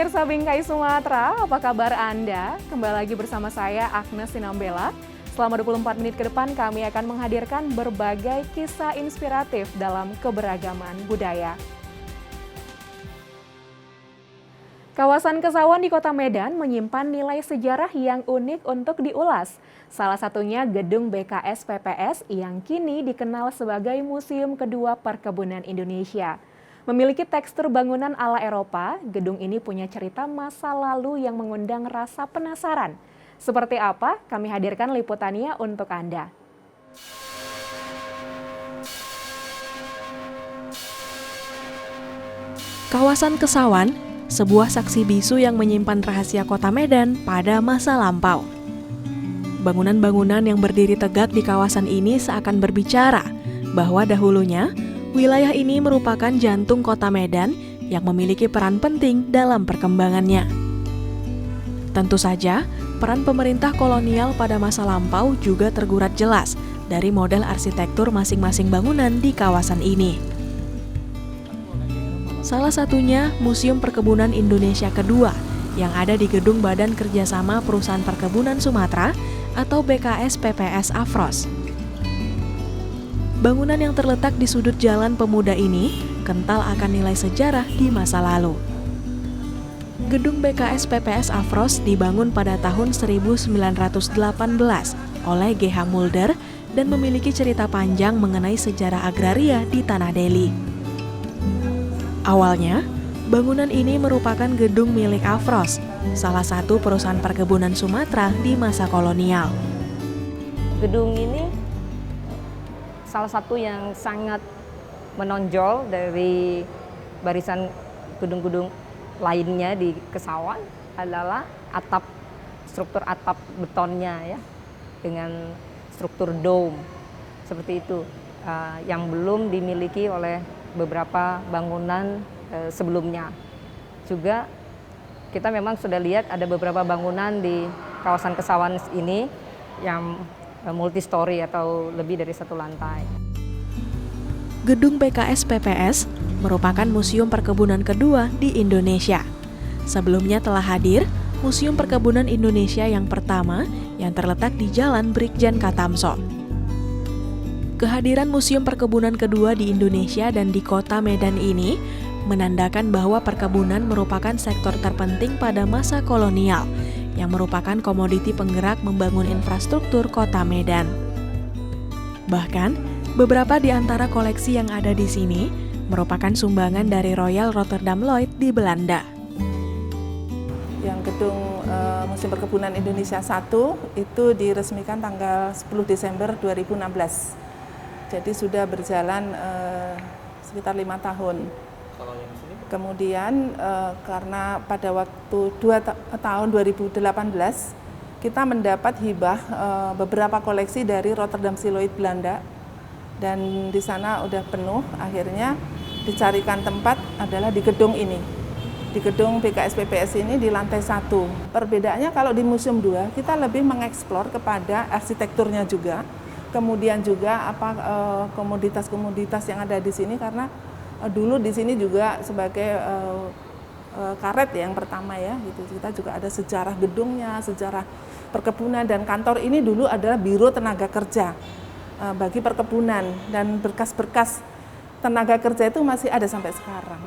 Pemirsa Bingkai Sumatera, apa kabar Anda? Kembali lagi bersama saya Agnes Sinambela. Selama 24 menit ke depan kami akan menghadirkan berbagai kisah inspiratif dalam keberagaman budaya. Kawasan Kesawan di Kota Medan menyimpan nilai sejarah yang unik untuk diulas. Salah satunya Gedung BKS PPS yang kini dikenal sebagai Museum Kedua Perkebunan Indonesia. Memiliki tekstur bangunan ala Eropa, gedung ini punya cerita masa lalu yang mengundang rasa penasaran. Seperti apa? Kami hadirkan liputannya untuk Anda. Kawasan Kesawan, sebuah saksi bisu yang menyimpan rahasia Kota Medan pada masa lampau. Bangunan-bangunan yang berdiri tegak di kawasan ini seakan berbicara bahwa dahulunya wilayah ini merupakan jantung Kota Medan yang memiliki peran penting dalam perkembangannya. Tentu saja, peran pemerintah kolonial pada masa lampau juga tergurat jelas dari model arsitektur masing-masing bangunan di kawasan ini. Salah satunya Museum Perkebunan Indonesia Kedua yang ada di Gedung Badan Kerjasama Perusahaan Perkebunan Sumatera atau BKS PPS Afros. Bangunan yang terletak di sudut Jalan Pemuda ini kental akan nilai sejarah di masa lalu. Gedung BKS PPS Afros dibangun pada tahun 1918 oleh G.H. Mulder dan memiliki cerita panjang mengenai sejarah agraria di Tanah Deli. Awalnya, bangunan ini merupakan gedung milik Afros, salah satu perusahaan perkebunan Sumatera di masa kolonial. Gedung ini salah satu yang sangat menonjol dari barisan gedung-gedung lainnya di Kesawan adalah struktur atap betonnya ya, dengan struktur dome seperti itu yang belum dimiliki oleh beberapa bangunan sebelumnya. Juga kita memang sudah lihat ada beberapa bangunan di kawasan Kesawan ini yang multi-story atau lebih dari satu lantai. Gedung BKS PPS merupakan museum perkebunan kedua di Indonesia. Sebelumnya telah hadir Museum Perkebunan Indonesia yang pertama yang terletak di Jalan Brigjen Katamso. Kehadiran Museum Perkebunan kedua di Indonesia dan di Kota Medan ini menandakan bahwa perkebunan merupakan sektor terpenting pada masa kolonial yang merupakan komoditi penggerak membangun infrastruktur Kota Medan. Bahkan, beberapa di antara koleksi yang ada di sini merupakan sumbangan dari Royal Rotterdam Lloyd di Belanda. Yang gedung Museum Perkebunan Indonesia 1 itu diresmikan tanggal 10 Desember 2016. Jadi sudah berjalan sekitar 5 tahun. Kemudian karena pada waktu tahun 2018 kita mendapat hibah beberapa koleksi dari Rotterdam Lloyd Belanda dan di sana udah penuh, akhirnya dicarikan tempat adalah di gedung ini. Di gedung BKS PPS ini di lantai 1. Perbedaannya kalau di Museum 2 kita lebih mengeksplor kepada arsitekturnya juga. Kemudian juga komoditas-komoditas yang ada di sini karena dulu di sini juga sebagai karet yang pertama ya, gitu. Kita juga ada sejarah gedungnya, sejarah perkebunan dan kantor ini dulu adalah Biro Tenaga Kerja bagi perkebunan dan berkas-berkas tenaga kerja itu masih ada sampai sekarang.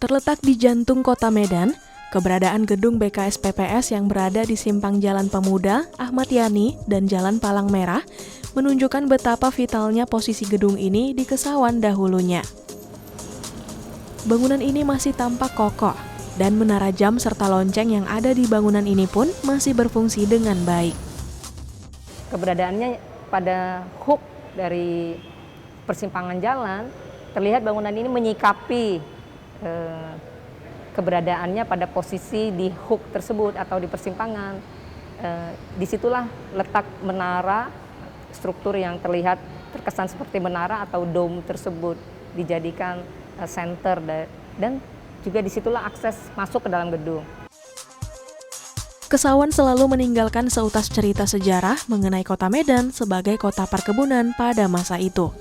Terletak di jantung Kota Medan, keberadaan gedung BKS PPS yang berada di simpang Jalan Pemuda, Ahmad Yani, dan Jalan Palang Merah menunjukkan betapa vitalnya posisi gedung ini di Kesawan dahulunya. Bangunan ini masih tampak kokoh, dan menara jam serta lonceng yang ada di bangunan ini pun masih berfungsi dengan baik. Keberadaannya pada hook dari persimpangan jalan, terlihat bangunan ini menyikapi keberadaannya pada posisi di hook tersebut atau di persimpangan. Disitulah letak menara, struktur yang terlihat terkesan seperti menara atau dome tersebut dijadikan center dan juga disitulah akses masuk ke dalam gedung. Kesawan selalu meninggalkan seutas cerita sejarah mengenai Kota Medan sebagai kota perkebunan pada masa itu.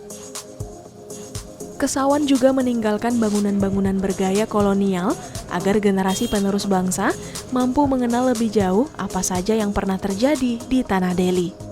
Kesawan juga meninggalkan bangunan-bangunan bergaya kolonial agar generasi penerus bangsa mampu mengenal lebih jauh apa saja yang pernah terjadi di Tanah Deli.